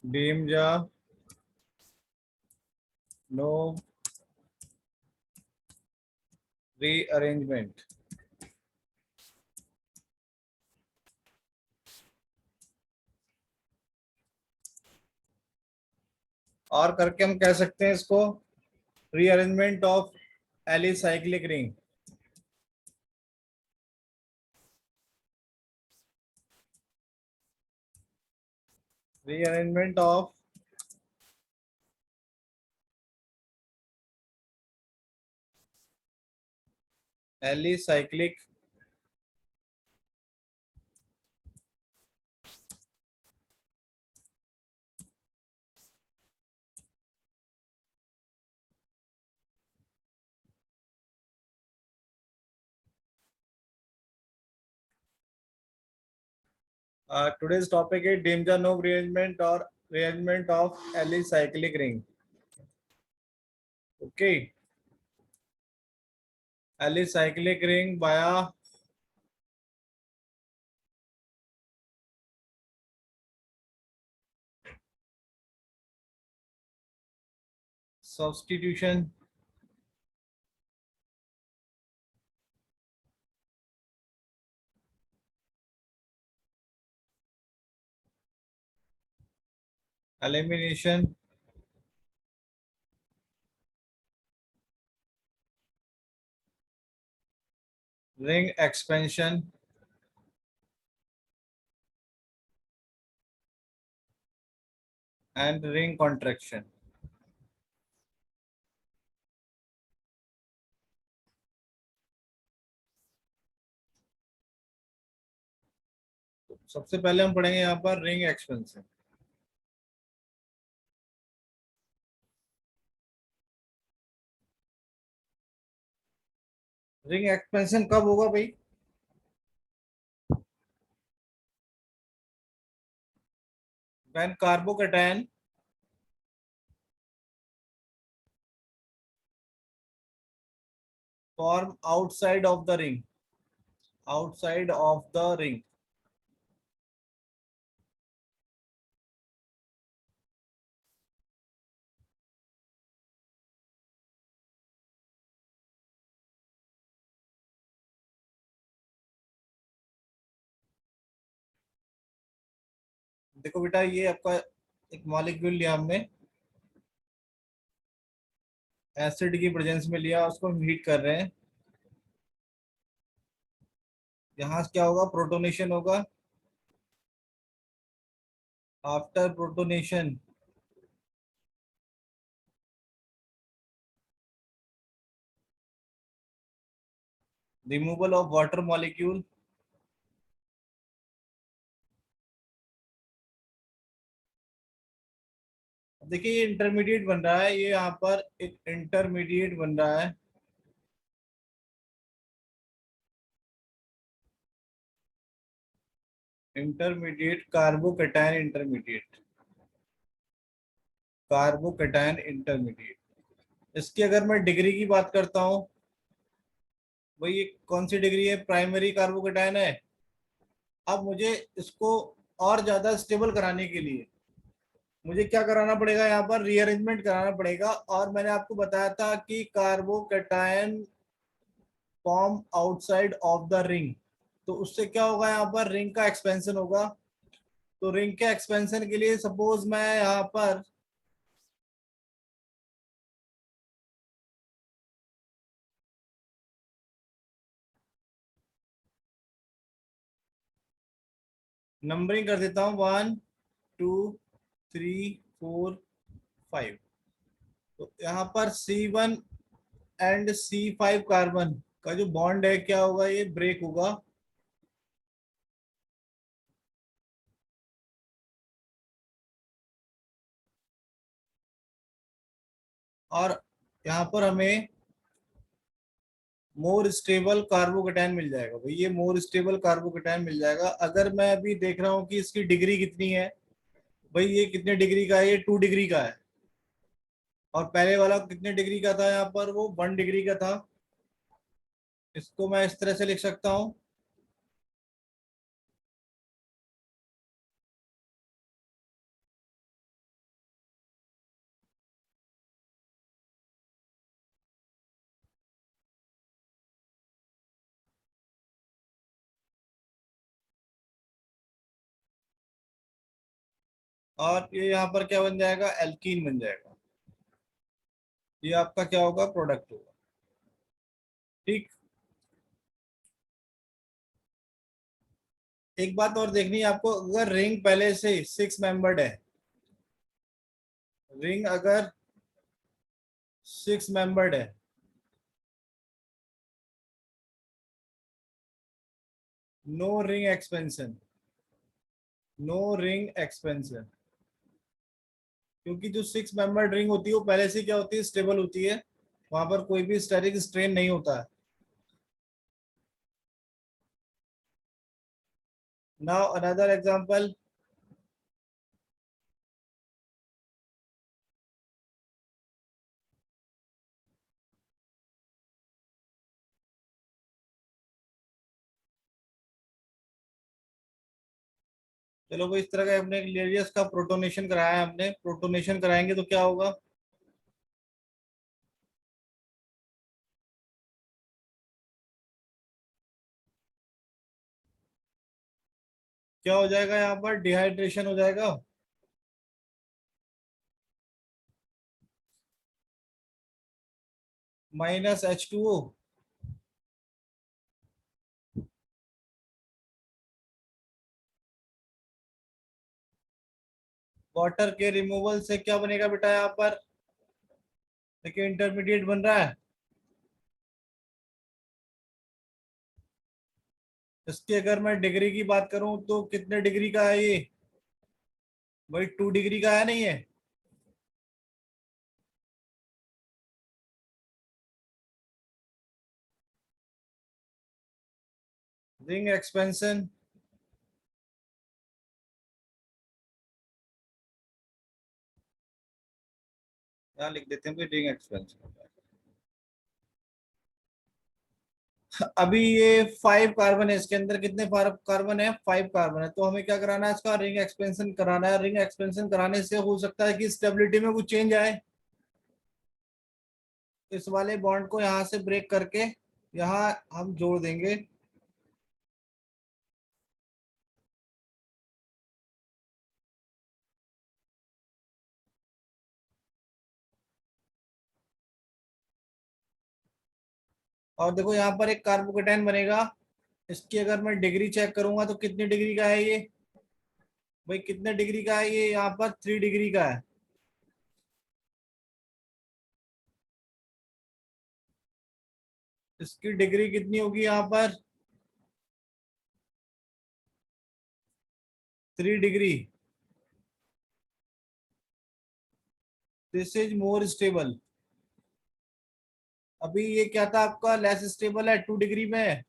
डीमजा no rearrangement. और करके हम कह सकते हैं इसको rearrangement of alicyclic ring. Rearrangement of alicyclic today's topic is Demjanov rearrangement or rearrangement of alicyclic ring. Okay, alicyclic ring via substitution, elimination, ring expansion, and ring contraction. सबसे पहले हम पढ़ेंगे यहाँ पर रिंग एक्सपेंशन। रिंग एक्सपेंशन कब होगा भाई? when carbocation form outside of the ring, outside of the ring. देखो बेटा, ये आपका एक मॉलिक्यूल लिया हमने, एसिड की प्रेजेंस में लिया, उसको हम हीट कर रहे हैं। यहाँ क्या होगा? प्रोटोनेशन होगा। After protonation removal of water molecule, देखिए ये इंटरमीडिएट बन रहा है, ये यहाँ पर एक इंटरमीडिएट बन रहा है। Intermediate carbocation intermediate, carbocation intermediate. इसकी अगर मैं डिग्री की बात करता हूँ, भाई ये कौन सी डिग्री है? प्राइमरी कार्बोकैटायन है। अब मुझे इसको और ज्यादा स्टेबल कराने के लिए मुझे क्या कराना पड़ेगा? यहाँ पर रीअरेंजमेंट कराना पड़ेगा। और मैंने आपको बताया था कि carbocation form outside of the ring, तो उससे क्या होगा? यहाँ पर रिंग का एक्सपेंशन होगा। तो रिंग के एक्सपेंशन के लिए सपोज मैं यहाँ पर नंबरिंग कर देता हूँ, 1 2 3 4 5। तो यहाँ पर C1 एंड C5 कार्बन का जो बॉन्ड है क्या होगा? ये ब्रेक होगा। और यहाँ पर हमें मोर स्टेबल कार्बोकैटायन मिल जाएगा। भाई ये मोर स्टेबल कार्बोकैटायन मिल जाएगा। अगर मैं अभी देख रहा हूँ कि इसकी डिग्री कितनी है, भाई ये कितने डिग्री का है? ये 2 डिग्री का है। और पहले वाला कितने डिग्री का था? यहाँ पर वो 1 डिग्री का था। इसको मैं इस तरह से लिख सकता हूँ, और ये यहाँ पर क्या बन जाएगा, एल्कीन बन जाएगा। ये आपका क्या होगा, प्रोडक्ट होगा। ठीक। एक बात और देखनी है आपको, अगर रिंग पहले से 6 मेंबर्ड है, रिंग अगर 6 मेंबर्ड है, no ring expansion, no ring expansion. क्योंकि जो 6 मेंबर्ड रिंग होती है वो पहले से क्या होती है, स्टेबल होती है, वहां पर कोई भी स्टेरिक स्ट्रेन नहीं होता है। Now another example. चलो भाई, इस तरह का अपने लेरियस का प्रोटोनेशन कराया है हमने, प्रोटोनेशन कराएंगे तो क्या होगा, क्या हो जाएगा, यहाँ पर डिहाइड्रेशन हो जाएगा। -H2O। वाटर के रिमूवल से क्या बनेगा बेटा, यहाँ पर देखिए इंटरमीडिएट बन रहा है। इसकी अगर मैं डिग्री की बात करूं तो कितने डिग्री का है ये, भाई 2 डिग्री का है, नहीं है। रिंग एक्सपेंशन, यहाँ लिख देते हैं भाई रिंग एक्सपेंशन। अभी ये 5 कार्बन है, इसके अंदर कितने कार्बन है, 5 कार्बन है, तो हमें क्या कराना है, इसका रिंग एक्सपेंशन कराना है। रिंग एक्सपेंशन कराने से हो सकता है कि स्टेबिलिटी में कुछ चेंज आए। इस वाले बॉन्ड को यहाँ से ब्रेक करके यहाँ हम जोड़ देंगे। और देखो यहाँ पर एक कार्बोकेटाइन बनेगा। इसकी अगर मैं डिग्री चेक करूंगा तो कितनी डिग्री का है ये, भाई कितने डिग्री का है ये, यहाँ पर 3 डिग्री का है। इसकी डिग्री कितनी होगी यहाँ पर, 3 degree. This is more stable. अभी ये क्या था आपका, लेस स्टेबल है, 2 डिग्री में है।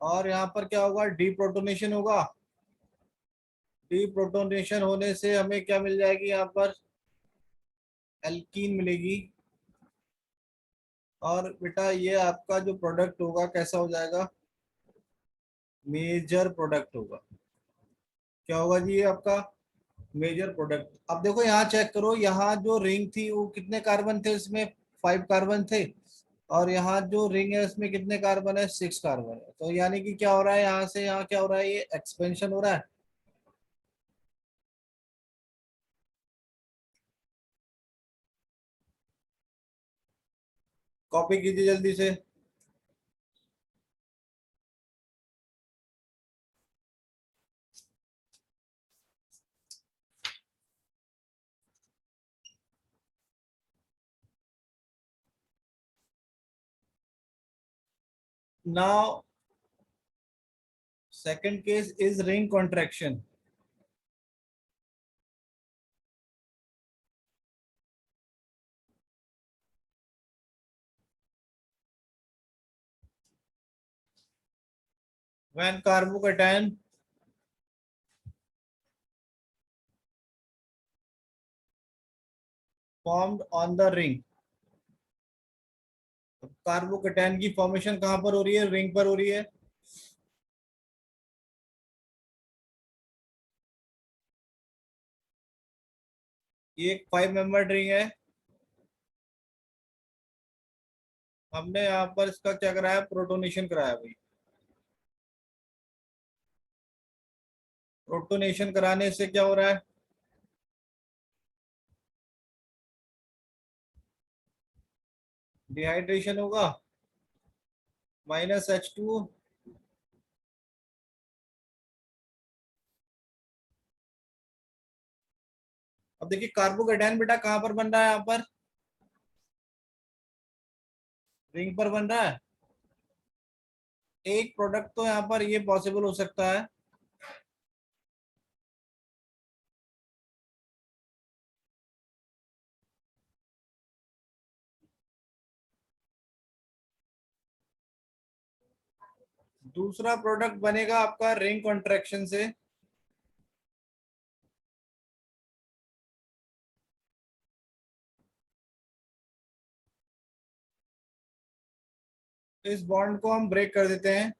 और यहाँ पर क्या होगा, डीप्रोटोनेशन होगा। डीप्रोटोनेशन होने से हमें क्या मिल जाएगी, यहाँ पर एल्कीन मिलेगी। और बेटा ये आपका जो प्रोडक्ट होगा कैसा हो जाएगा, मेजर प्रोडक्ट होगा। क्या होगा जी ये आपका मेजर प्रोडक्ट। अब देखो यहाँ चेक करो, यहाँ जो रिंग थी वो कितने कार्बन थे इसमें, 5 कार्बन थे। और यहाँ जो रिंग है उसमें कितने कार्बन है, 6 कार्बन है। तो यानी कि क्या हो रहा है, यहाँ से यहाँ क्या हो रहा है, ये एक्सपेंशन हो रहा है। कॉपी कीजिए जल्दी से। Now second case is ring contraction. When carbocation formed on the ring. Carbocation की फॉर्मेशन कहां पर हो रही है? रिंग पर हो रही है। ये एक 5 मेंबर रिंग है। हमने यहाँ पर इसका क्या कराया? प्रोटोनेशन कराया भाई। प्रोटोनेशन कराने से क्या हो रहा है? डिहाइड्रेशन होगा, -H2। अब देखिए कार्बोकेटाइन बेटा कहां पर बन रहा है? यहाँ पर रिंग पर बन रहा है। एक प्रोडक्ट तो यहाँ पर ये पॉसिबल हो सकता है। दूसरा प्रोडक्ट बनेगा आपका रिंग कॉन्ट्रैक्शन से। इस बॉन्ड को हम ब्रेक कर देते हैं।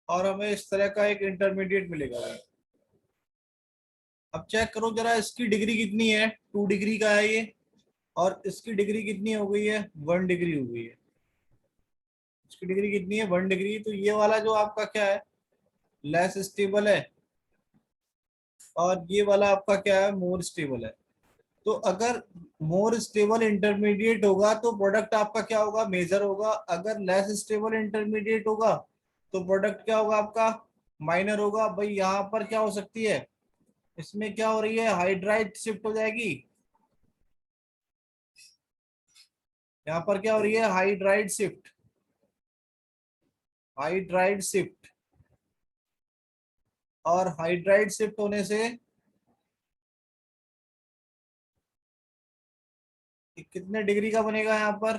और हमें इस तरह का एक इंटरमीडिएट मिलेगा भाई। अब चेक करो जरा, इसकी डिग्री कितनी है? 2 डिग्री का है ये। और इसकी डिग्री कितनी हो गई है? 1 डिग्री हो गई है। इसकी डिग्री कितनी है? 1 डिग्री। तो ये वाला जो आपका क्या है? लेस स्टेबल है। और ये वाला आपका क्या है? मोर स्टेबल है। तो अगर मोर स्टेबल इंटरमीडिएट होगा तो प्रोडक्ट आपका क्या होगा? मेजर होगा। अगर लेस स्टेबल इंटरमीडिएट होगा तो प्रोडक्ट क्या होगा आपका? माइनर होगा। भाई यहाँ पर क्या हो सकती है? इसमें क्या हो रही है? हाइड्राइड शिफ्ट हो जाएगी। यहाँ पर क्या हो रही है? Hydride shift. Hydride shift. और हाइड्राइड शिफ्ट होने से कितने डिग्री का बनेगा? यहाँ पर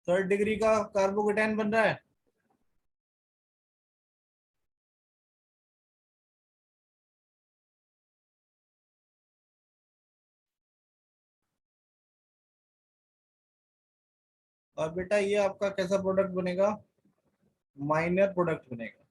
3rd डिग्री का कार्बोकेटाइन बन रहा है। और बेटा ये आपका कैसा प्रोडक्ट बनेगा? माइनर प्रोडक्ट बनेगा।